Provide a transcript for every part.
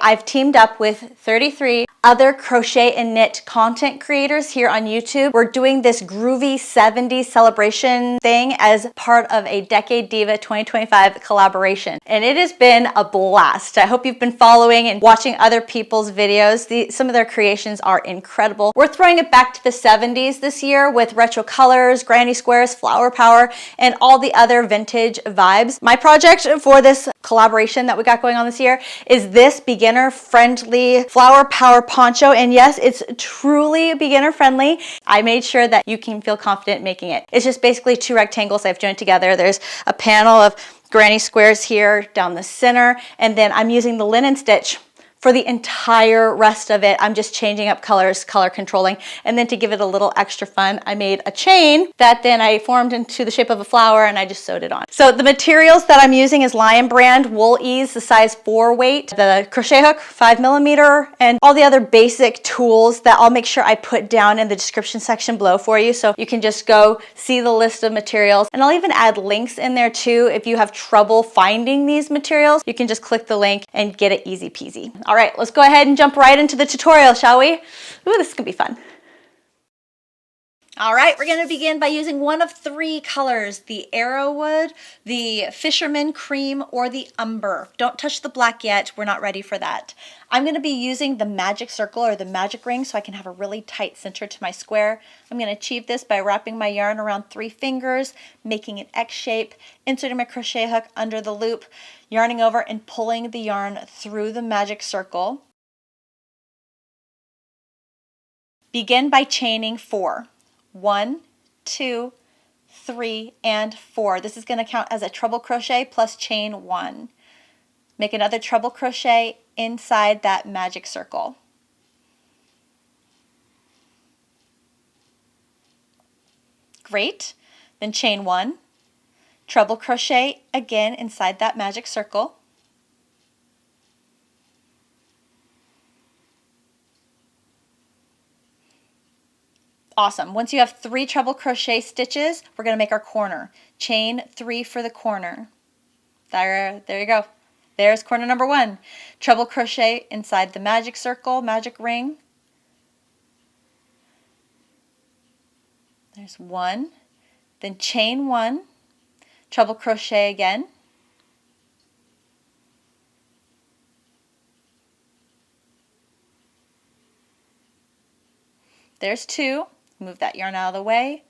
I've teamed up with 33 other crochet and knit content creators here on YouTube. We're doing this Groovy 70s celebration thing as part of a Decade Diva 2025 collaboration. And it has been a blast. I hope you've been following and watching other people's videos. Some of their creations are incredible. We're throwing it back to the 70s this year with retro colors, granny squares, flower power, and all the other vintage vibes. My project for this collaboration that we got going on this year is this beginner friendly flower power poncho, and yes, it's truly beginner friendly. I made sure that you can feel confident making it. It's just basically two rectangles I've joined together. There's a panel of granny squares here down the center, and then I'm using the linen stitch for the entire rest of it. I'm just changing up colors, color controlling, and then to give it a little extra fun, I made a chain that then I formed into the shape of a flower and I just sewed it on. So the materials that I'm using is Lion Brand Wool Ease, the size 4 weight, the crochet hook, 5mm, and all the other basic tools that I'll make sure I put down in the description section below for you, so you can just go see the list of materials. And I'll even add links in there too. If you have trouble finding these materials, you can just click the link and get it easy peasy. All right, let's go ahead and jump right into the tutorial, shall we? Ooh, this is gonna be fun. All right, we're gonna begin by using one of 3 colors, the Arrowwood, the Fisherman Cream, or the Umber. Don't touch the black yet, we're not ready for that. I'm gonna be using the magic circle or the magic ring so I can have a really tight center to my square. I'm gonna achieve this by wrapping my yarn around 3 fingers, making an X shape, inserting my crochet hook under the loop, yarning over and pulling the yarn through the magic circle. Begin by chaining 4. 1, 2, 3, and 4. This is going to count as a treble crochet plus chain 1. Make another treble crochet inside that magic circle. Great. Then chain 1, treble crochet again inside that magic circle. Awesome. Once you have 3 treble crochet stitches, we're going to make our corner. Chain 3 for the corner. There you go. There's corner number 1. Treble crochet inside the magic circle, magic ring. There's 1. Then chain 1, treble crochet again. There's 2. Move that yarn out of the way.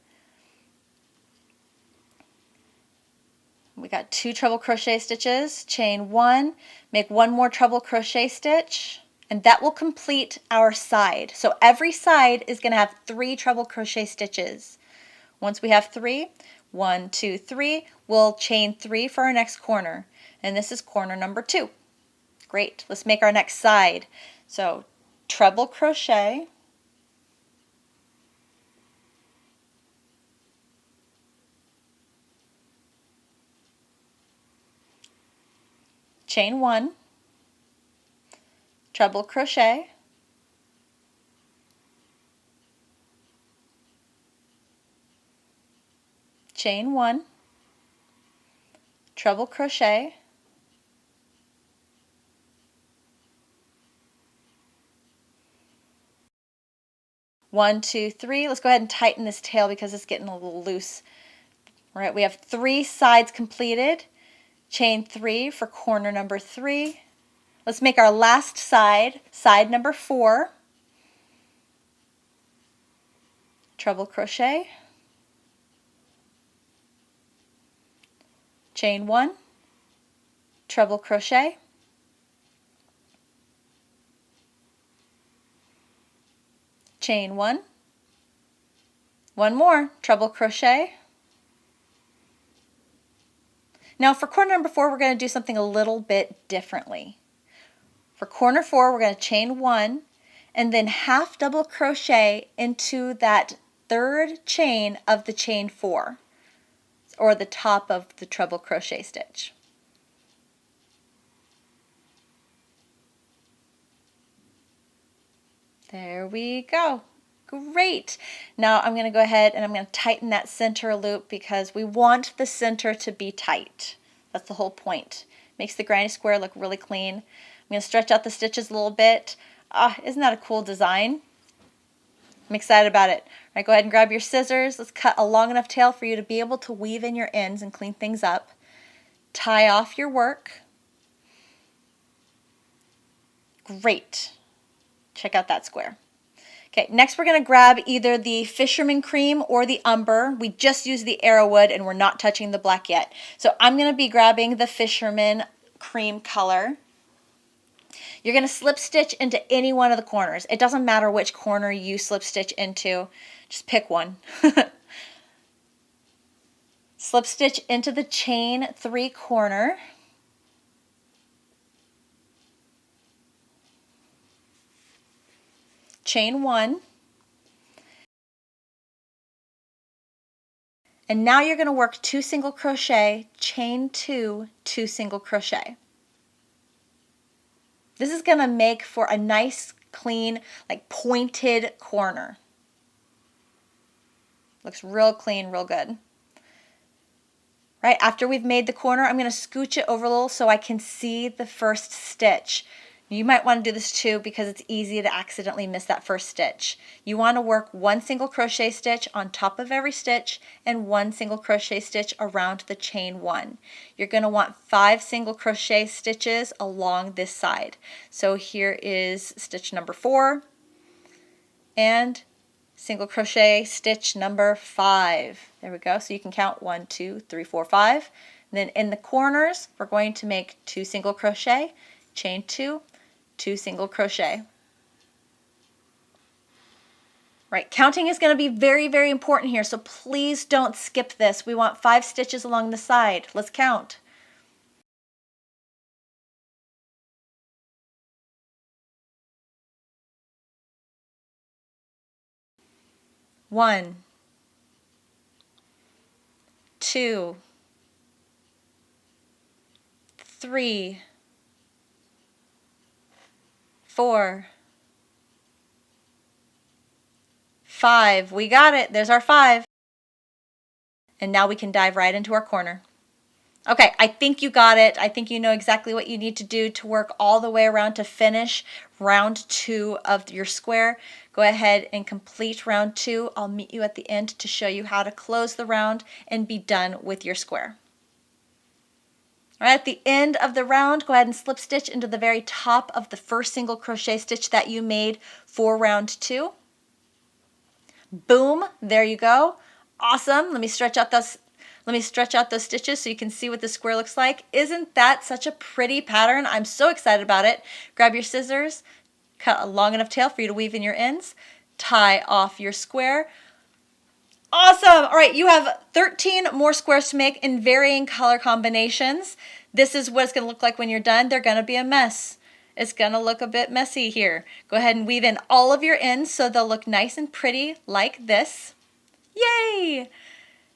We got 2 treble crochet stitches, chain 1, make 1 more treble crochet stitch, and that will complete our side. So every side is going to have 3 treble crochet stitches. Once we have 3, 1, 2, 3, we'll chain 3 for our next corner, and this is corner number 2. Great. Let's make our next side. So treble crochet, chain 1, treble crochet, chain 1, treble crochet, one, 2, 3. Let's go ahead and tighten this tail because it's getting a little loose. All right, we have 3 sides completed. Chain 3 for corner number 3. Let's make our last side, side number 4. Treble crochet, chain 1, treble crochet, chain 1, 1 more, treble crochet. Now for corner number 4, we're going to do something a little bit differently. For corner 4, we're going to chain 1 and then half double crochet into that 3rd chain of the chain 4, or the top of the treble crochet stitch. There we go. Great. Now I'm going to go ahead and I'm going to tighten that center loop because we want the center to be tight. That's the whole point. Makes the granny square look really clean. I'm going to stretch out the stitches a little bit. Isn't that a cool design? I'm excited about it. All right, go ahead and grab your scissors. Let's cut a long enough tail for you to be able to weave in your ends and clean things up. Tie off your work. Great. Check out that square. Okay, next we're going to grab either the Fisherman Cream or the Umber. We just used the Arrowwood and we're not touching the black yet. So I'm going to be grabbing the Fisherman Cream color. You're going to slip stitch into any one of the corners. It doesn't matter which corner you slip stitch into. Just pick one. Slip stitch into the chain 3 corner. Chain 1. And now you're going to work 2 single crochet, chain 2, 2 single crochet. This is going to make for a nice, clean, like pointed corner. Looks real clean, real good. Right after we've made the corner, I'm going to scooch it over a little so I can see the first stitch. You might want to do this too because it's easy to accidentally miss that first stitch. You want to work 1 single crochet stitch on top of every stitch and 1 single crochet stitch around the chain 1. You're going to want 5 single crochet stitches along this side. So here is stitch number 4 and single crochet stitch number 5. There we go. So you can count 1, 2, 3, 4, 5. And then in the corners, we're going to make 2 single crochet, chain 2, 2 single crochet. Right, counting is going to be very, very important here, so please don't skip this. We want 5 stitches along the side. Let's count. One, 2, 3, 4, 5. We got it. There's our 5. And now we can dive right into our corner. Okay, I think you got it. I think you know exactly what you need to do to work all the way around to finish round 2 of your square. Go ahead and complete round 2. I'll meet you at the end to show you how to close the round and be done with your square. All right, at the end of the round, go ahead and slip stitch into the very top of the first single crochet stitch that you made for round 2. Boom, there you go. Awesome. Let me stretch out those stitches so you can see what the square looks like. Isn't that such a pretty pattern? I'm so excited about it. Grab your scissors, cut a long enough tail for you to weave in your ends, tie off your square. Awesome! All right, you have 13 more squares to make in varying color combinations. This is what it's going to look like when you're done. They're going to be a mess. It's going to look a bit messy here. Go ahead and weave in all of your ends so they'll look nice and pretty like this. Yay!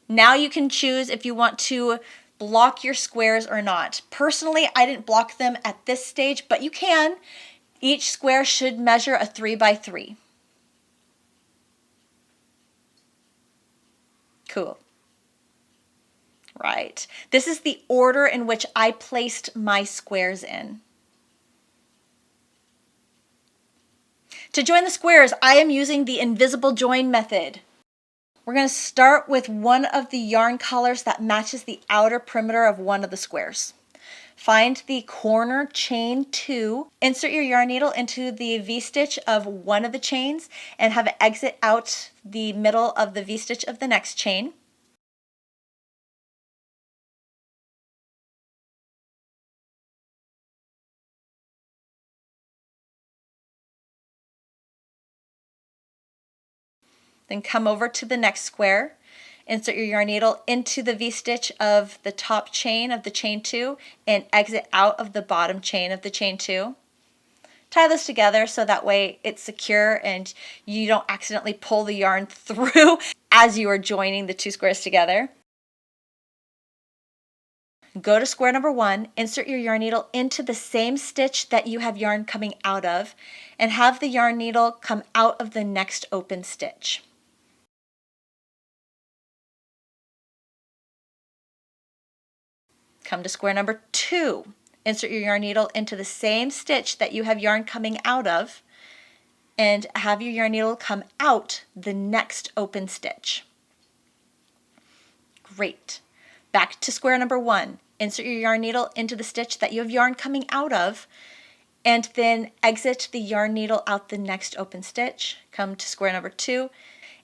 Now you can choose if you want to block your squares or not. Personally, I didn't block them at this stage, but you can. Each square should measure a 3 by 3. Cool. Right. This is the order in which I placed my squares in. To join the squares, I am using the invisible join method. We're going to start with one of the yarn colors that matches the outer perimeter of one of the squares. Find the corner chain 2, insert your yarn needle into the V-stitch of one of the chains and have it exit out the middle of the V-stitch of the next chain. Then come over to the next square, insert your yarn needle into the V-stitch of the top chain of the chain 2 and exit out of the bottom chain of the chain 2. Tie those together so that way it's secure and you don't accidentally pull the yarn through as you are joining the 2 squares together. Go to square number 1, insert your yarn needle into the same stitch that you have yarn coming out of and have the yarn needle come out of the next open stitch. Come to square number 2. insert your yarn needle into the same stitch that you have yarn coming out of, and have your yarn needle come out the next open stitch. Great. Back to square number 1. Insert your yarn needle into the stitch that you have yarn coming out of, and then exit the yarn needle out the next open stitch. Come to square number 2.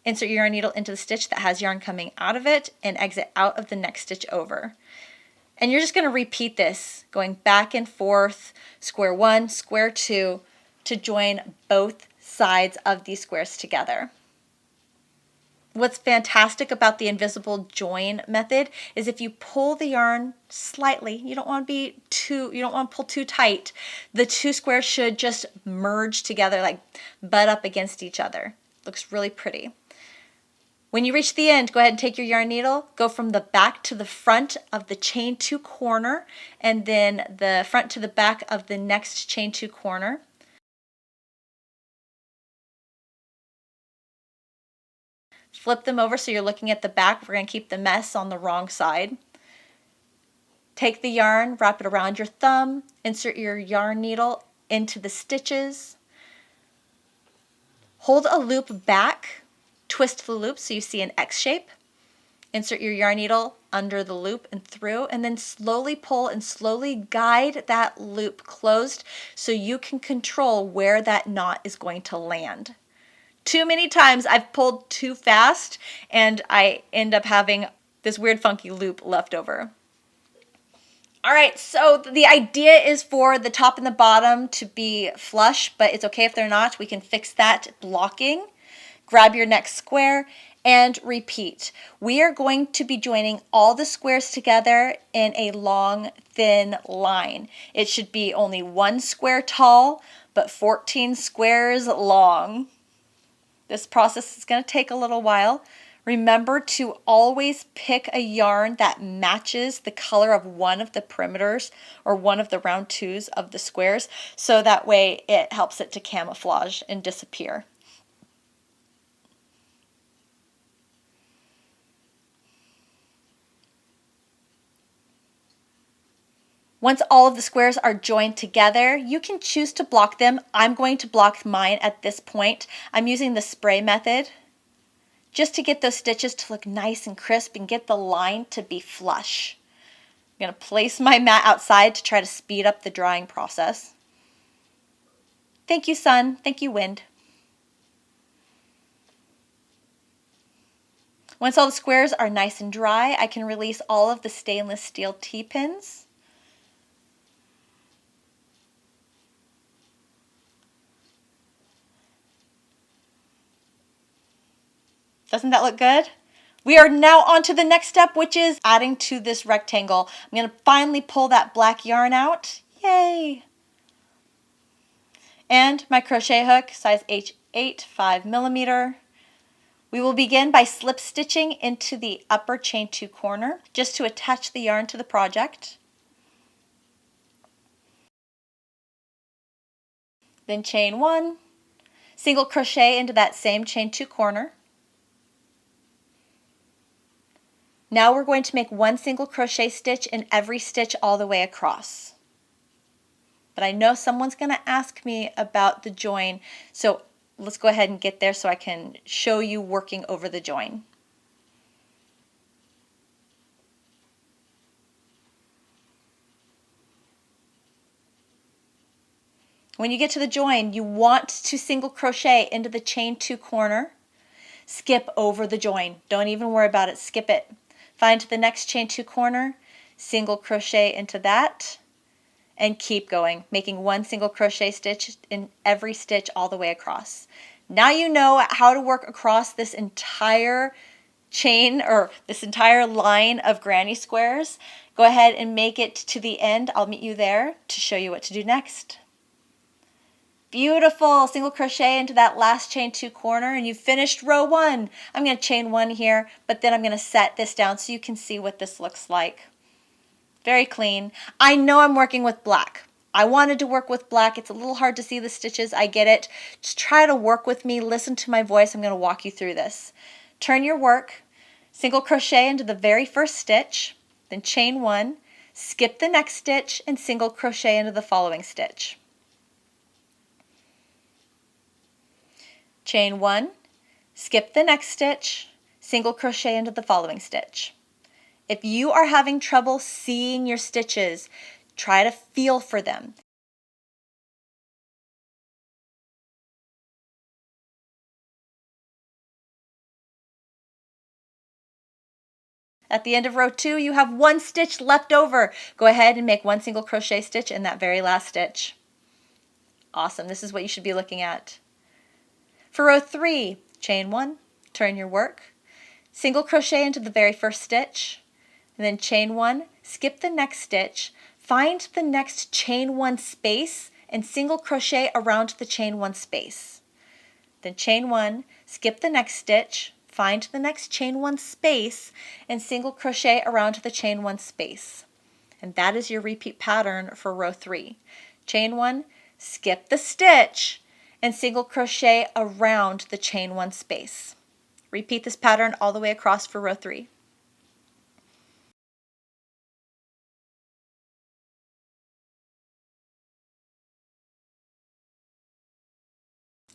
Insert your yarn needle into the stitch that has yarn coming out of it, and exit out of the next stitch over. And you're just going to repeat this, going back and forth, square 1, square 2, to join both sides of these squares together. What's fantastic about the invisible join method is if you pull the yarn slightly, you don't want to pull too tight. The two squares should just merge together, like butt up against each other. Looks really pretty. When you reach the end, go ahead and take your yarn needle, go from the back to the front of the chain 2 corner, and then the front to the back of the next chain 2 corner. Flip them over so you're looking at the back. We're going to keep the mess on the wrong side. Take the yarn, wrap it around your thumb, insert your yarn needle into the stitches. Hold a loop back, twist the loop so you see an X shape. Insert your yarn needle under the loop and through, and then slowly pull and slowly guide that loop closed so you can control where that knot is going to land. Too many times I've pulled too fast and I end up having this weird funky loop left over. All right, so the idea is for the top and the bottom to be flush, but it's okay if they're not. We can fix that blocking. Grab your next square and repeat. We are going to be joining all the squares together in a long, thin line. It should be only 1 square tall, but 14 squares long. This process is going to take a little while. Remember to always pick a yarn that matches the color of one of the perimeters or one of the round 2s of the squares, so that way it helps it to camouflage and disappear. Once all of the squares are joined together, you can choose to block them. I'm going to block mine at this point. I'm using the spray method just to get those stitches to look nice and crisp and get the line to be flush. I'm going to place my mat outside to try to speed up the drying process. Thank you, sun. Thank you, wind. Once all the squares are nice and dry, I can release all of the stainless steel T-pins. Doesn't that look good? We are now on to the next step, which is adding to this rectangle. I'm going to finally pull that black yarn out. Yay! And my crochet hook, size H8, 5mm. We will begin by slip stitching into the upper chain 2 corner just to attach the yarn to the project. Then chain 1, single crochet into that same chain 2 corner. Now we're going to make 1 single crochet stitch in every stitch all the way across. But I know someone's going to ask me about the join, so let's go ahead and get there so I can show you working over the join. When you get to the join, you want to single crochet into the chain 2 corner. Skip over the join. Don't even worry about it. Skip it. Find the next chain 2 corner, single crochet into that, and keep going, making 1 single crochet stitch in every stitch all the way across. Now you know how to work across this entire chain or this entire line of granny squares. Go ahead and make it to the end. I'll meet you there to show you what to do next. Beautiful, single crochet into that last chain 2 corner and you've finished row 1. I'm going to chain 1 here, but then I'm going to set this down so you can see what this looks like. Very clean. I know I'm working with black. I wanted to work with black. It's a little hard to see the stitches. I get it. Just try to work with me. Listen to my voice. I'm going to walk you through this. Turn your work, single crochet into the very first stitch, then chain 1, skip the next stitch and single crochet into the following stitch. Chain 1, skip the next stitch, single crochet into the following stitch. If you are having trouble seeing your stitches, try to feel for them. At the end of row 2, you have 1 stitch left over. Go ahead and make 1 single crochet stitch in that very last stitch. Awesome, this is what you should be looking at. For row 3, chain 1, turn your work, single crochet into the very first stitch, and then chain 1, skip the next stitch, find the next chain 1 space, and single crochet around the chain 1 space. Then chain 1, skip the next stitch, find the next chain 1 space, and single crochet around the chain 1 space. And that is your repeat pattern for row 3. Chain 1, skip the stitch, and single crochet around the chain 1 space. Repeat this pattern all the way across for row 3.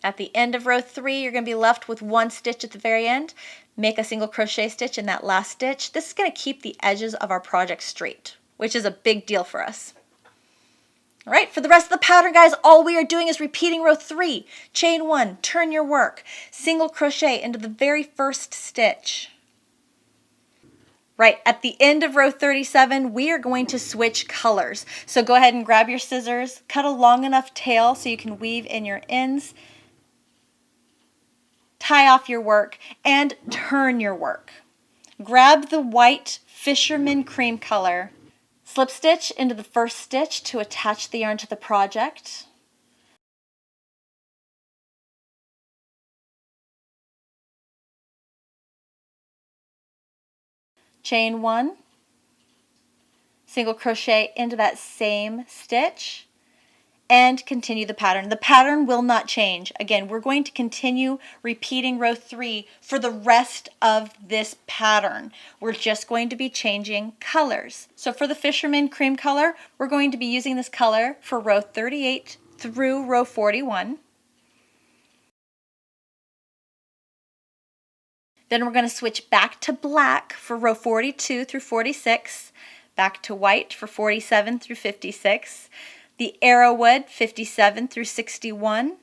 At the end of row 3, you're going to be left with 1 stitch at the very end. Make a single crochet stitch in that last stitch. This is going to keep the edges of our project straight, which is a big deal for us. All right, for the rest of the pattern, guys, all we are doing is repeating row 3. Chain 1, turn your work, single crochet into the very first stitch. Right, at the end of row 37, we are going to switch colors. So go ahead and grab your scissors, cut a long enough tail so you can weave in your ends, tie off your work, and turn your work. Grab the white Fisherman cream color, slip stitch into the first stitch to attach the yarn to the project. Chain 1, single crochet into that same stitch, and continue the pattern. The pattern will not change. Again, we're going to continue repeating row 3 for the rest of this pattern. We're just going to be changing colors. So for the Fisherman cream color, we're going to be using this color for row 38 through row 41. Then we're going to switch back to black for row 42 through 46, back to white for 47 through 56, the arrowwood 57 through 61,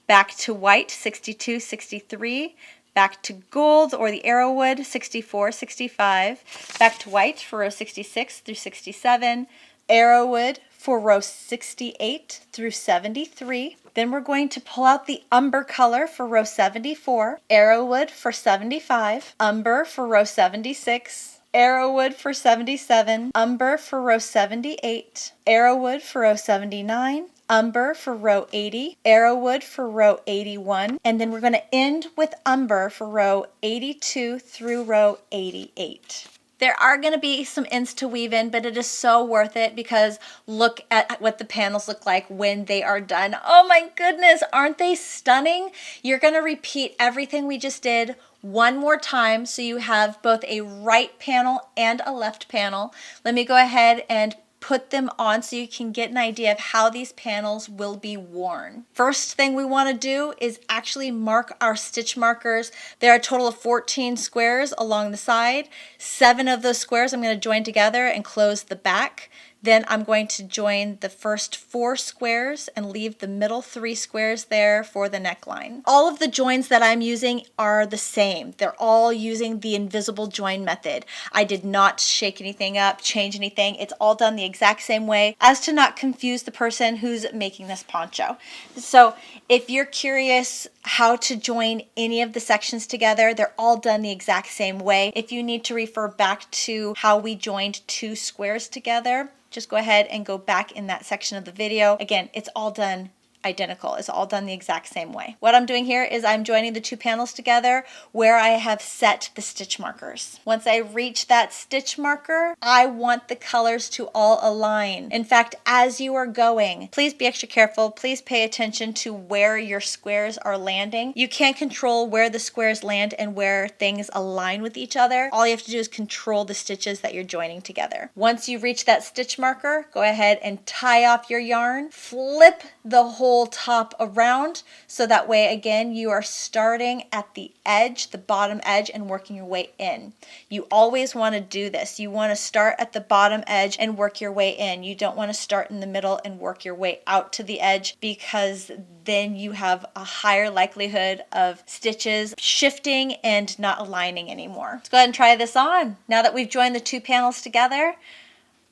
back to white 62, 63, back to gold or the arrowwood 64, 65, back to white for row 66 through 67, arrowwood for row 68 through 73. Then we're going to pull out the umber color for row 74, arrowwood for 75, umber for row 76, arrowwood for 77, umber for row 78, arrowwood for row 79, umber for row 80, arrowwood for row 81, and then we're going to end with umber for row 82 through row 88. There are going to be some ends to weave in, but it is so worth it because look at what the panels look like when they are done. Oh my goodness, aren't they stunning? You're going to repeat everything we just did one more time so you have both a right panel and a left panel. Let me go ahead and put them on so you can get an idea of how these panels will be worn. First thing we want to do is actually mark our stitch markers. There are a total of 14 squares along the side. 7 of those squares I'm going to join together and close the back. Then I'm going to join the first 4 squares and leave the middle 3 squares there for the neckline. All of the joins that I'm using are the same. They're all using the invisible join method. I did not shake anything up, change anything. It's all done the exact same way as to not confuse the person who's making this poncho. So if you're curious how to join any of the sections together, they're all done the exact same way. If you need to refer back to how we joined 2 squares together, just go ahead and go back in that section of the video. Again, it's all done identical. It's all done the exact same way. What I'm doing here is I'm joining the two panels together where I have set the stitch markers. Once I reach that stitch marker, I want the colors to all align. In fact, as you are going, please be extra careful. Please pay attention to where your squares are landing. You can't control where the squares land and where things align with each other. All you have to do is control the stitches that you're joining together. Once you reach that stitch marker, go ahead and tie off your yarn, flip the whole top around, so that way again you are starting at the edge, the bottom edge, and working your way in. You always want to do this. You want to start at the bottom edge and work your way in. You don't want to start in the middle and work your way out to the edge, because then you have a higher likelihood of stitches shifting and not aligning anymore. Let's go ahead and try this on. Now that we've joined the two panels together,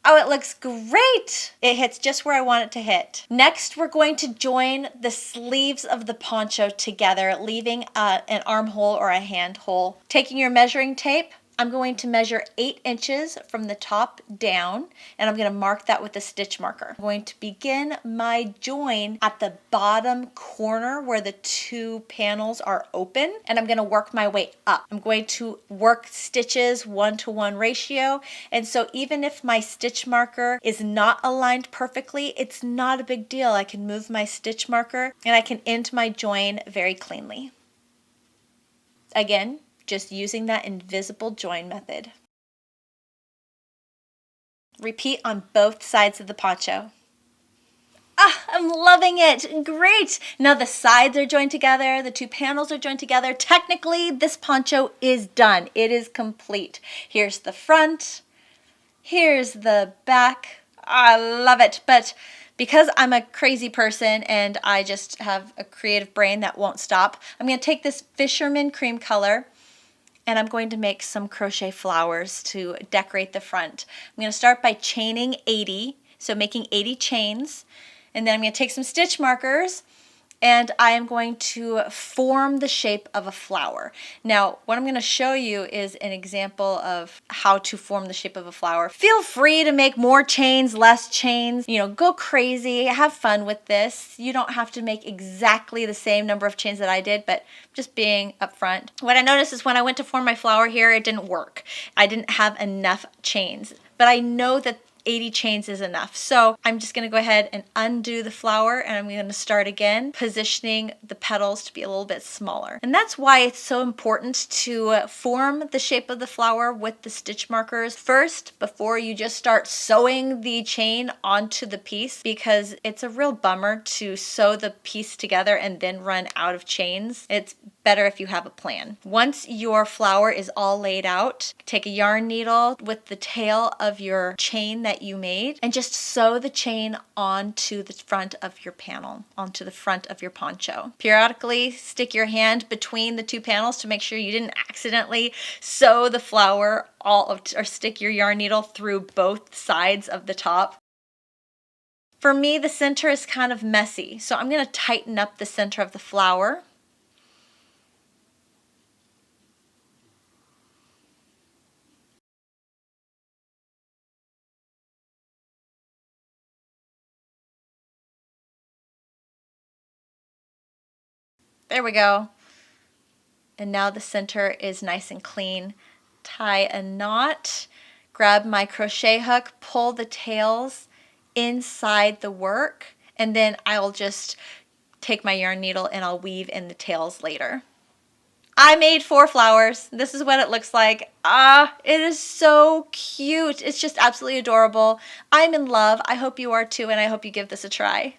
oh, it looks great. It hits just where I want it to hit. Next, we're going to join the sleeves of the poncho together, leaving an armhole or a hand hole. Taking your measuring tape, I'm going to measure 8 inches from the top down, and I'm going to mark that with a stitch marker. I'm going to begin my join at the bottom corner where the two panels are open, and I'm going to work my way up. I'm going to work stitches 1-to-1 ratio, and so even if my stitch marker is not aligned perfectly, it's not a big deal. I can move my stitch marker and I can end my join very cleanly. Again, just using that invisible join method. Repeat on both sides of the poncho. Ah, I'm loving it. Great. Now the sides are joined together, the two panels are joined together. Technically, this poncho is done. It is complete. Here's the front. Here's the back. I love it. But because I'm a crazy person and I just have a creative brain that won't stop, I'm going to take this Fisherman cream color and I'm going to make some crochet flowers to decorate the front. I'm going to start by chaining 80, so making 80 chains, and then I'm going to take some stitch markers and I am going to form the shape of a flower. Now, what I'm going to show you is an example of how to form the shape of a flower. Feel free to make more chains, less chains, go crazy, have fun with this. You don't have to make exactly the same number of chains that I did, but just being upfront. What I noticed is when I went to form my flower here, it didn't work. I didn't have enough chains, but I know that 80 chains is enough. So I'm just going to go ahead and undo the flower, and I'm going to start again, positioning the petals to be a little bit smaller. And that's why it's so important to form the shape of the flower with the stitch markers first before you just start sewing the chain onto the piece, because it's a real bummer to sew the piece together and then run out of chains. It's better if you have a plan. Once your flower is all laid out, take a yarn needle with the tail of your chain that you made and just sew the chain onto the front of your panel, onto the front of your poncho. Periodically stick your hand between the two panels to make sure you didn't accidentally sew the flower or stick your yarn needle through both sides of the top. For me, the center is kind of messy, so I'm going to tighten up the center of the flower. There we go. And now the center is nice and clean. Tie a knot, grab my crochet hook, pull the tails inside the work, and then I'll just take my yarn needle and I'll weave in the tails later. I made 4 flowers. This is what it looks like. It is so cute. It's just absolutely adorable. I'm in love. I hope you are too, and I hope you give this a try.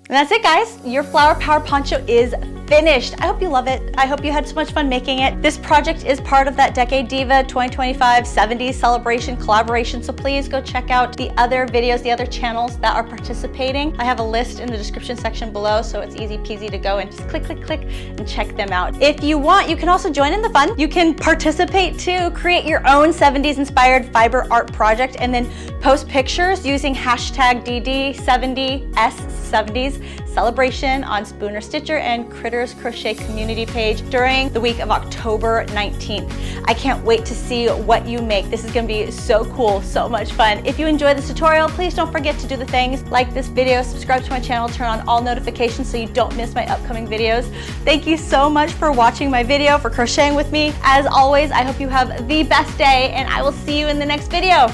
And that's it, guys. Your Flower Power Poncho is finished. I hope you love it. I hope you had so much fun making it. This project is part of that Decade Diva 2025 70s celebration collaboration, so please go check out the other videos, the other channels that are participating. I have a list in the description section below, so it's easy peasy to go and just click, click, click and check them out. If you want, you can also join in the fun. You can participate too, create your own 70s inspired fiber art project, and then post pictures using hashtag DD70s70s. 70's celebration on Spooner Stitcher and Critters Crochet community page during the week of October 19th. I can't wait to see what you make. This is gonna be so cool, so much fun. If you enjoyed this tutorial, please don't forget to do the things like this video, subscribe to my channel, turn on all notifications so you don't miss my upcoming videos. Thank you so much for watching my video, for crocheting with me. As always, I hope you have the best day and I will see you in the next video.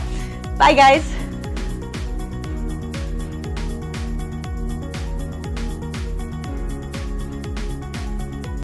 Bye guys.